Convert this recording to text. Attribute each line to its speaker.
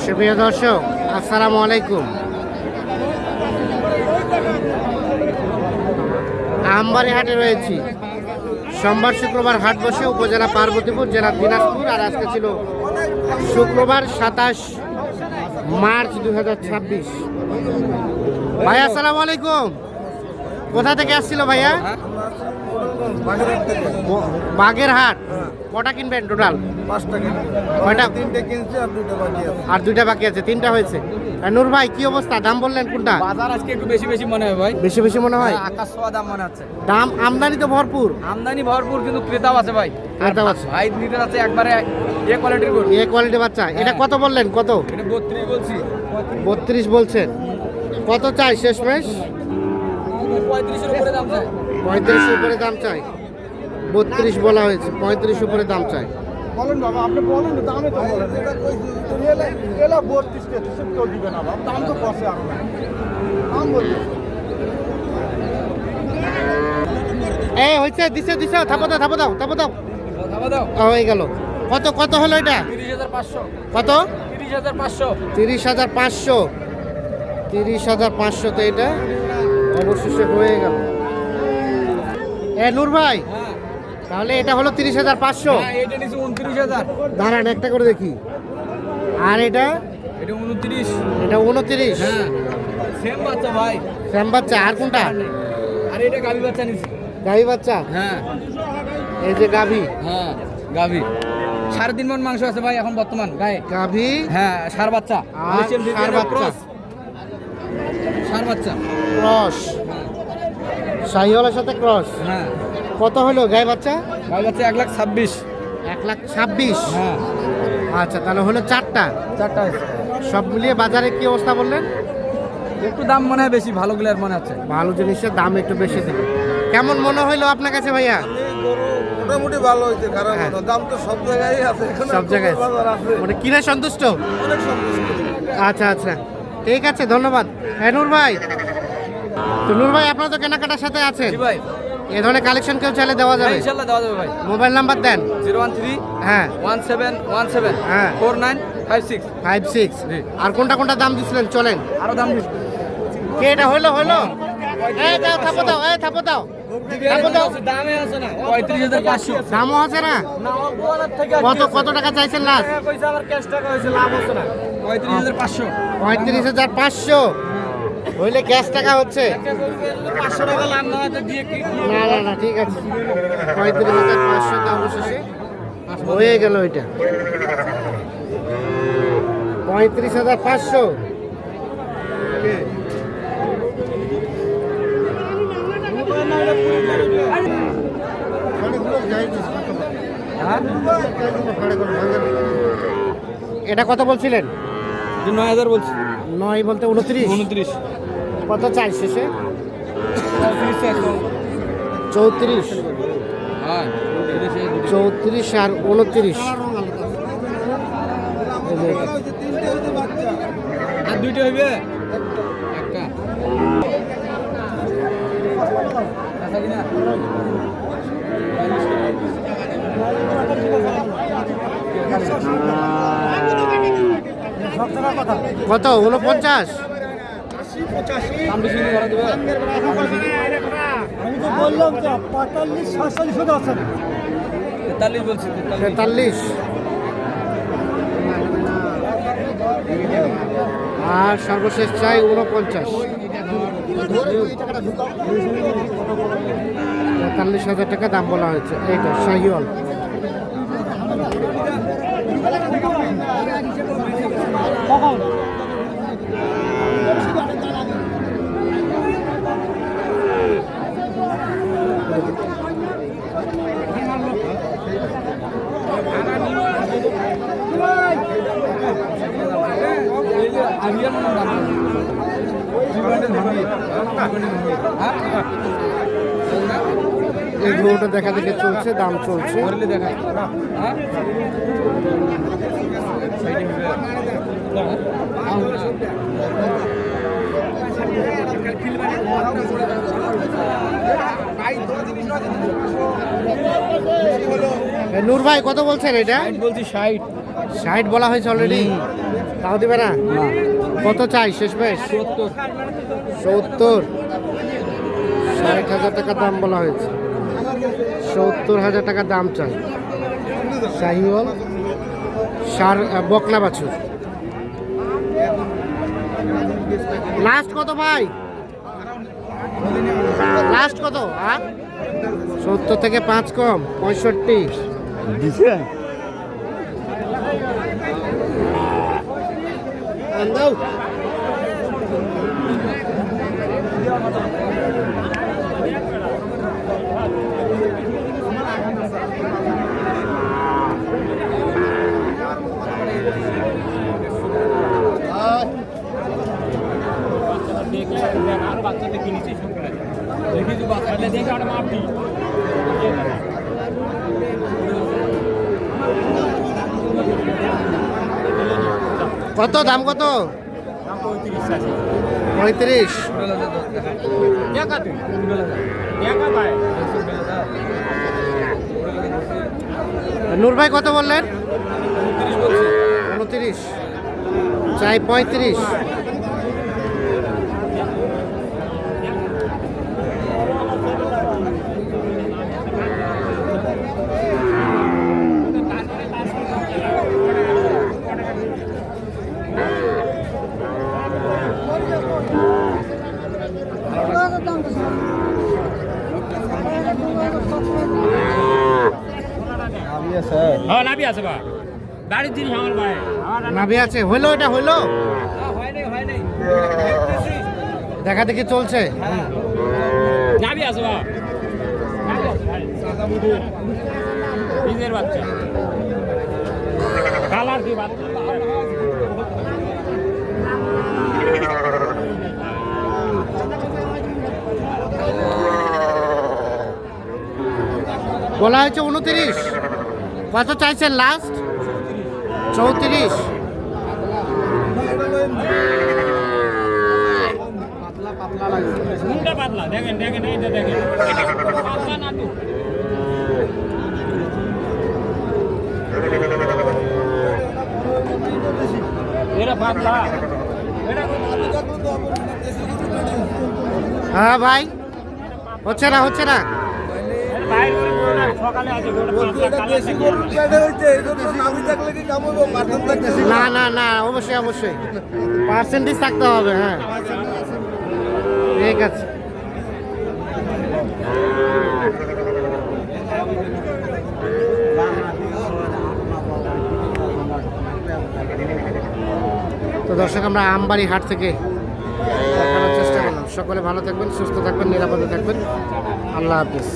Speaker 1: সুপ্রিয় দর্শক, আসসালামু আলাইকুম। আমবাড়ি হাটে রয়েছি। সোমবার শুক্রবার হাট বসে উপজেলা পার্বতীপুর, জেলা দিনাজপুর। আর আজকে ছিল শুক্রবার 27 মার্চ 2026। ভাইয়া আসসালামু আলাইকুম। কোথা থেকে আসছিল ভাইয়া? বাগেরহাট। কটা কিনবেন টোটাল?
Speaker 2: 5টা কিনছি।
Speaker 1: কয়টা?
Speaker 2: 3টে কিনছি আর 2টা বাকি আছে।
Speaker 1: আর 2টা বাকি আছে, 3টা হয়েছে। আর নূর ভাই কি অবস্থা? দাম বললেন কোনটা?
Speaker 3: বাজার আজকে একটু বেশি বেশি মনে হয় ভাই।
Speaker 1: বেশি বেশি মনে হয়।
Speaker 3: আকাশ ছোঁয়া দাম মনে হচ্ছে।
Speaker 1: দাম আমদানি তো ভরপুর।
Speaker 3: আমদানি ভরপুর কিন্তু ক্রেতাও আছে ভাই।
Speaker 1: ক্রেতাও আছে।
Speaker 3: ভাই নিতে যাচ্ছে একবারে এ কোয়ালিটির গরু।
Speaker 1: এ কোয়ালিটি বাচ্চা। এটা কত বললেন? কত?
Speaker 3: এটা 32 বলছি।
Speaker 1: 32 বলছেন। কত চাই শেষমেশ?
Speaker 3: 35 এর উপরে দাম চাই।
Speaker 1: 35 উপরে দাম চাই। 32 বলা হয়েছে, 35 উপরে দাম চাই।
Speaker 2: বলেন বাবা, আপনি বলেন দামে তো বলেন। এটা কইছি এলা 32 কে তো দিবে না বাবা। দাম তো কষে আর না। দাম বলছি।
Speaker 1: হয়েছে, দিছে থাপো দাও।
Speaker 3: খাওয়া দাও।
Speaker 1: হয়ে গেল। কত কত হলো এটা?
Speaker 3: 30,500।
Speaker 1: কত?
Speaker 3: 30,500।
Speaker 1: 30,500। 30,500 তো এটা অবশেষে হয়ে গেল। নূর ভাই,
Speaker 3: হ্যাঁ।
Speaker 1: তাহলে এটা হলো 30,500।
Speaker 3: হ্যাঁ, এটা নিচে 29,000।
Speaker 1: দাঁড়ান একটা করে দেখি। আর এটা?
Speaker 3: এটা 29।
Speaker 1: এটা 29।
Speaker 3: হ্যাঁ। সেম বাচ্চা ভাই।
Speaker 1: শ্যাম বাচ্চা। আর কোনটা?
Speaker 3: আর এটা গাবি বাচ্চা নিচে।
Speaker 1: গাভী বাচ্চা।
Speaker 3: হ্যাঁ।
Speaker 1: এই যে গাভী।
Speaker 3: হ্যাঁ, গাবি। 3.5 মণ মাংস আছে ভাই এখন বর্তমান গায়ে।
Speaker 1: গাভী
Speaker 3: হ্যাঁ, ষাঁড় বাচ্চা।
Speaker 1: আর
Speaker 3: Asian
Speaker 1: ষাঁড়
Speaker 3: Indian
Speaker 1: বাচ্চা।
Speaker 3: cross। ষাঁড় বাচ্চা।
Speaker 1: ক্রস। শাহিওয়ালের সাথে ক্রস।
Speaker 3: হ্যাঁ,
Speaker 1: কত হলো গায়ে বাচ্চা?
Speaker 3: গাই বাচ্চা 1,26,000।
Speaker 1: 1,26,000।
Speaker 3: হ্যাঁ,
Speaker 1: আচ্ছা, তাহলে হলো 4টা।
Speaker 3: 4টা আছে।
Speaker 1: সব মিলিয়ে বাজারে কি অবস্থা বললেন?
Speaker 3: একটু দাম মনে হয় বেশি, ভালো গুলো মনে হচ্ছে।
Speaker 1: ভালো জিনিসের দাম একটু বেশি দেবে। কেমন মনে হইলো আপনার কাছে ভাইয়া?
Speaker 2: গরু মোটামুটি ভালো হইছে, খারাপ
Speaker 1: হ্যাঁ।
Speaker 2: না। দাম তো সব জায়গায় আছে। এখানে
Speaker 1: সব জায়গায়
Speaker 2: বাজার আছে।
Speaker 1: মানে কিনে সন্তুষ্ট?
Speaker 2: অনেক সন্তুষ্ট।
Speaker 1: আচ্ছা আচ্ছা, ঠিক আছে, ধন্যবাদ। নূর ভাই, তো নূর ভাই আপনার তো কেনাকাটার সাথে আছেন,
Speaker 3: জি ভাই।
Speaker 1: এ ধরনের কালেকশন কেউ চাইলে দেওয়া
Speaker 3: হ্যাঁ,
Speaker 1: যাবে?
Speaker 3: ইনশাআল্লাহ দেওয়া যাবে ভাই।
Speaker 1: মোবাইল নাম্বার দেন।
Speaker 3: 013
Speaker 1: হ্যাঁ
Speaker 3: 1717
Speaker 1: হ্যাঁ
Speaker 3: 4956।
Speaker 1: 56।
Speaker 3: জি।
Speaker 1: আর কোনটা কোনটা দাম দিছিলেন? চলেন।
Speaker 3: আরো দাম বেশি।
Speaker 1: কে এটা হইলো? দাও, থাপো দাও, থাপো দাও। থাপো দাও।
Speaker 3: দামে আছে না। 35,500।
Speaker 1: দামও আছে না?
Speaker 3: না, অল্প আনার থেকে
Speaker 1: কত কত টাকা চাইছেন লাস্ট?
Speaker 3: পয়সা আমার ক্যাশ টাকা হয়েছে, লাভ হচ্ছে না। 35,500।
Speaker 1: 35,500 হইলে ক্যাশ টাকা হচ্ছে।
Speaker 3: 500 টাকা লাভ না হয় তো দিয়ে কি?
Speaker 1: না, ঠিক আছে। 35,500 টা অবশেষে হয়ে গেল। এটা 35,500। এটা কত বলছিলেন?
Speaker 3: 9,000 বলছি।
Speaker 1: 9 বলতে 29।
Speaker 3: 29।
Speaker 1: কত চাই শেষে?
Speaker 3: 34।
Speaker 1: 34।
Speaker 3: হ্যাঁ,
Speaker 1: 34 আর 29। এই যে এটা।
Speaker 3: আর দুইটা হইবে? একটা। আচ্ছা কিনা?
Speaker 1: কত? 49।
Speaker 3: দাম বেশি নিয়ে ঘরে দেবে?
Speaker 2: আমি তো বললাম তো 45 47 শুধু আছে।
Speaker 3: 43 বলছি।
Speaker 1: 43। আর সর্বশেষ চাই 49। 43,000 টাকা দাম বলা হয়েছে। এইটা শাহিওয়াল।
Speaker 3: আরিয়ান মনে দাম।
Speaker 1: এই গরুটা দেখা দেখে চলছে, দাম চলছে।
Speaker 3: ধরলে দেখাই। হ্যাঁ?
Speaker 1: নূর ভাই কত বলছেন এটা?
Speaker 3: বলছি 60।
Speaker 1: 60 বলা হয়েছে অলরেডি, তাও দিবে না? কত চাই শেষ বেশ? 70। 60,000 টাকা দাম বলা হয়েছে, 70,000 টাকা দাম চাই। শাহিওয়াল সার বকনা বাছুর। লাস্ট কত ভাই? লাস্ট কত? 70 থেকে 5 কম, 65
Speaker 2: দিছে
Speaker 1: দাও। কত দাম কত? 35। নূর ভাই কত বললেন? 29 চাই 35।
Speaker 4: নাবি আছে বা বাড়ির জিনিস আমার ভাই
Speaker 1: নাভি আছে, হইলো এটা হইলো, দেখা দেখি চলছে।
Speaker 4: নাবি আছে বা নিজের বাচ্চা কালার কি বাচ্চা
Speaker 1: বলা হয়েছে 29। কত চাইছেন লাস্ট? 34।
Speaker 4: মুন্ডা পাতলা দেখেন দেখেন এইটা দেখেন পাতলা না তো এরা পাতলা এটা
Speaker 1: হ্যাঁ ভাই, হচ্ছে না হচ্ছে না।
Speaker 4: বাইরে সকালে আছে
Speaker 1: না না না, অবশ্যই অবশ্যই পার্সেন্টেজ থাকতে হবে। হ্যাঁ ঠিক আছে। তো দর্শক, আমরা আমবাড়ি হাট থেকে দেখানোর চেষ্টা করলাম। সকলে ভালো থাকবেন, সুস্থ থাকবেন, নিরাপদে থাকবেন। আল্লাহ হাফিজ।